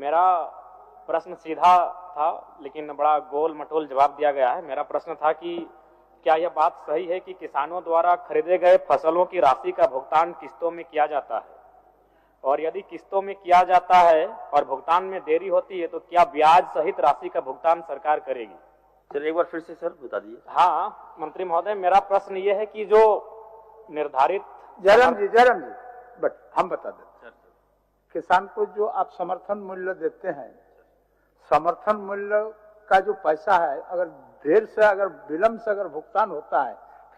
मेरा प्रश्न सीधा था, लेकिन बड़ा गोल मटोल जवाब दिया गया है। मेरा प्रश्न था कि क्या यह बात सही है कि किसानों द्वारा खरीदे गए फसलों की राशि का भुगतान किस्तों में किया जाता है, और यदि किस्तों में किया जाता है और भुगतान में देरी होती है तो क्या ब्याज सहित राशि का भुगतान सरकार करेगी? सर एक बार फिर से सर बता दीजिए। हाँ मंत्री महोदय, मेरा प्रश्न ये है कि जो निर्धारित जयराम जी बट हम बता देते हैं, किसान को जो आप समर्थन मूल्य देते हैं, समर्थन मूल्य का जो पैसा है, अगर देर से अगर विलंब से अगर भुगतान होता है,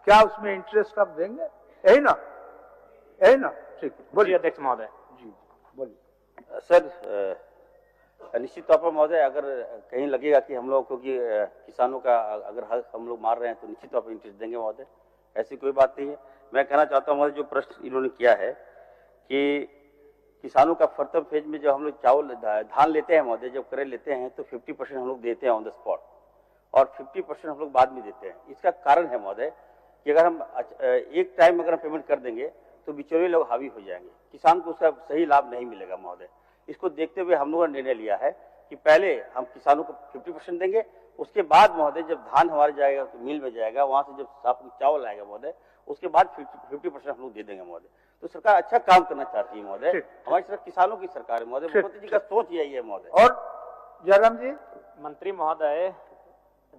क्या उसमें इंटरेस्ट आप देंगे? यही ना? ठीक, बोलिए अध्यक्ष महोदय। जी बोलिए। सर निश्चित तौर पर महोदय, अगर कहीं लगेगा कि हम लोग क्योंकि किसानों का अगर हक हम लोग मार रहे हैं तो निश्चित तौर पर इंटरेस्ट देंगे महोदय, ऐसी कोई बात नहीं है। मैं कहना चाहता हूँ महोदय, जो प्रश्न इन्होंने किया है कि किसानों का प्रथम फेज में जब हम लोग चावल धान लेते हैं महोदय, जब क्रय लेते हैं तो 50% हम लोग देते हैं ऑन द स्पॉट और 50% हम लोग बाद में देते हैं। इसका कारण है महोदय कि अगर हम एक टाइम अगर हम पेमेंट कर देंगे तो बिचौलिए लोग हावी हो जाएंगे, किसान को उसका सही लाभ नहीं मिलेगा महोदय। इसको देखते हुए हम लोगों ने निर्णय लिया है कि पहले हम किसानों को 50% देंगे, उसके बाद महोदय जब धान हमारे जाएगा तो मिल में जाएगा, वहां से जब साफ चावल आएगा महोदय, उसके बाद 50% हम लोग दे देंगे महोदय। तो सरकार अच्छा काम करना चाहती है महोदय, हमारी सरकार किसानों की सरकार है महोदय, मुख्यमंत्री जी का सोच यही है महोदय। और जयराम जी, मंत्री महोदय,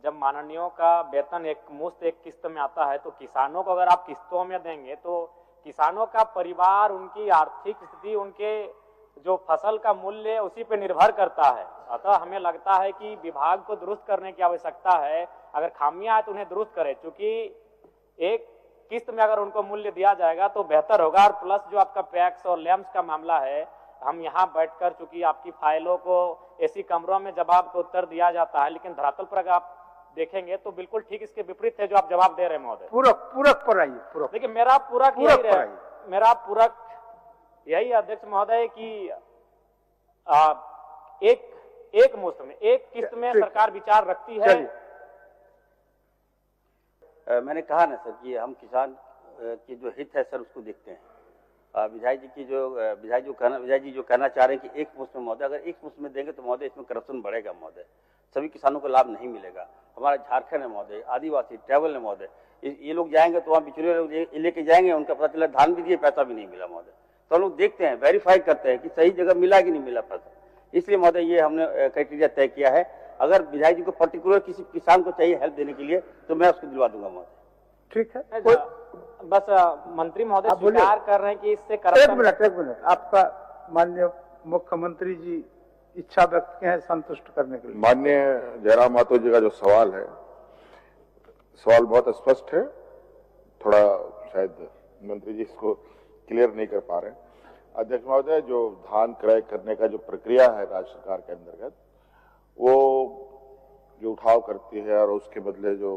जब माननीयों का वेतन एक मुश्त एक किस्त में आता है तो किसानों को अगर आप किस्तों में देंगे तो किसानों का परिवार, उनकी आर्थिक स्थिति, उनके जो फसल का मूल्य है उसी पे निर्भर करता है। अतः हमें लगता है कि विभाग को दुरुस्त करने की आवश्यकता है। अगर खामियां आए तो उन्हें दुरुस्त करें, क्योंकि एक किस्त में अगर उनको मूल्य दिया जाएगा तो बेहतर होगा। और प्लस जो आपका पैक्स और लैम्स का मामला है, हम यहाँ बैठकर, चूंकि आपकी फाइलों को ऐसी कमरों में जवाब को उत्तर दिया जाता है, लेकिन धरातल पर अगर आप देखेंगे तो बिल्कुल ठीक इसके विपरीत है जो आप जवाब दे रहे हैं महोदय। पूरक पर आइए, पूरक। देखिए मेरा पूरक यही अध्यक्ष महोदय कि एक मुश्त में एक किस्त में सरकार विचार रखती है। मैंने कहा ना सर कि हम किसान की जो हित है सर उसको देखते हैं। विधायक जी जो कहना चाह रहे हैं कि एक मुश्त में महोदय, अगर एक मुश्त में देंगे तो महोदय इसमें करप्शन बढ़ेगा महोदय, सभी किसानों को लाभ नहीं मिलेगा। हमारा झारखंड है महोदय, आदिवासी ट्रैवल है महोदय, ये लोग जाएंगे तो वहाँ बिचौलिए लोग लेके जाएंगे, उनका पता चला धान भी दिए पैसा भी नहीं मिला महोदय। तो हम लोग देखते हैं, वेरीफाई करते हैं कि सही जगह मिला कि नहीं मिला पैसा। इसलिए महोदय ये हमने क्राइटेरिया तय किया है। अगर विधायक जी को पर्टिकुलर किसी किसान को चाहिए हेल्प देने के लिए तो मैं उसको दिलवा दूंगा महोदय। ठीक है, बस मंत्री महोदय स्वीकार कर रहे हैं कि इससे करप्शन। एक मिनट, आपका माननीय मुख्यमंत्री जी इच्छा व्यक्त किए हैं संतुष्ट करने के लिए। माननीय जयराम मातो जी का जो सवाल है, सवाल बहुत स्पष्ट है, थोड़ा शायद मंत्री जी इसको क्लियर नहीं कर पा रहे हैं। अध्यक्ष महोदय, जो धान क्रय करने का जो प्रक्रिया है राज्य सरकार के अंतर्गत, वो जो उठाव करती है और उसके बदले जो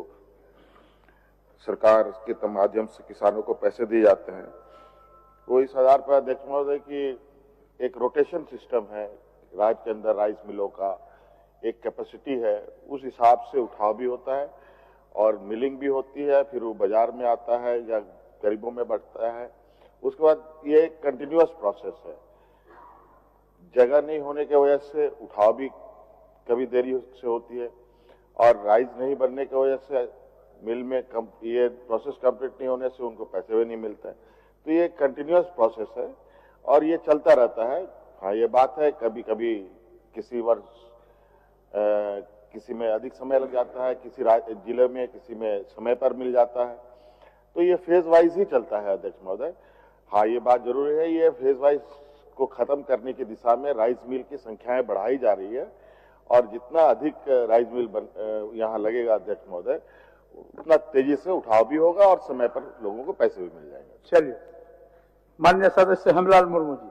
सरकार के माध्यम से किसानों को पैसे दिए जाते हैं, वो इस आधार पर अध्यक्ष महोदय की एक रोटेशन सिस्टम है, राज्य के अंदर राइस मिलों का एक कैपेसिटी है, उस हिसाब से उठाव भी होता है और मिलिंग भी होती है, फिर वो बाजार में आता है या गरीबों में बढ़ता है। उसके बाद ये एक कंटिन्यूअस प्रोसेस है। जगह नहीं होने की वजह से उठाव भी कभी देरी से होती है और राइस नहीं बनने की वजह से मिल में ये प्रोसेस कंप्लीट नहीं होने से उनको पैसे भी नहीं मिलते हैं। तो ये कंटिन्यूअस प्रोसेस है और ये चलता रहता है। हाँ, ये बात है कभी कभी किसी वर्ष किसी में अधिक समय लग जाता है, किसी जिले में किसी में समय पर मिल जाता है, तो ये फेज वाइज ही चलता है अध्यक्ष महोदय। हाँ, ये बात जरूरी है, ये फेज वाइज को खत्म करने की दिशा में राइस मिल की संख्याएं बढ़ाई जा रही है और जितना अधिक राइस मिल यहाँ लगेगा अध्यक्ष महोदय, उतना तेजी से उठाव भी होगा और समय पर लोगों को पैसे भी मिल जाएंगे। चलिए, माननीय सदस्य हेमलाल मुर्मू जी।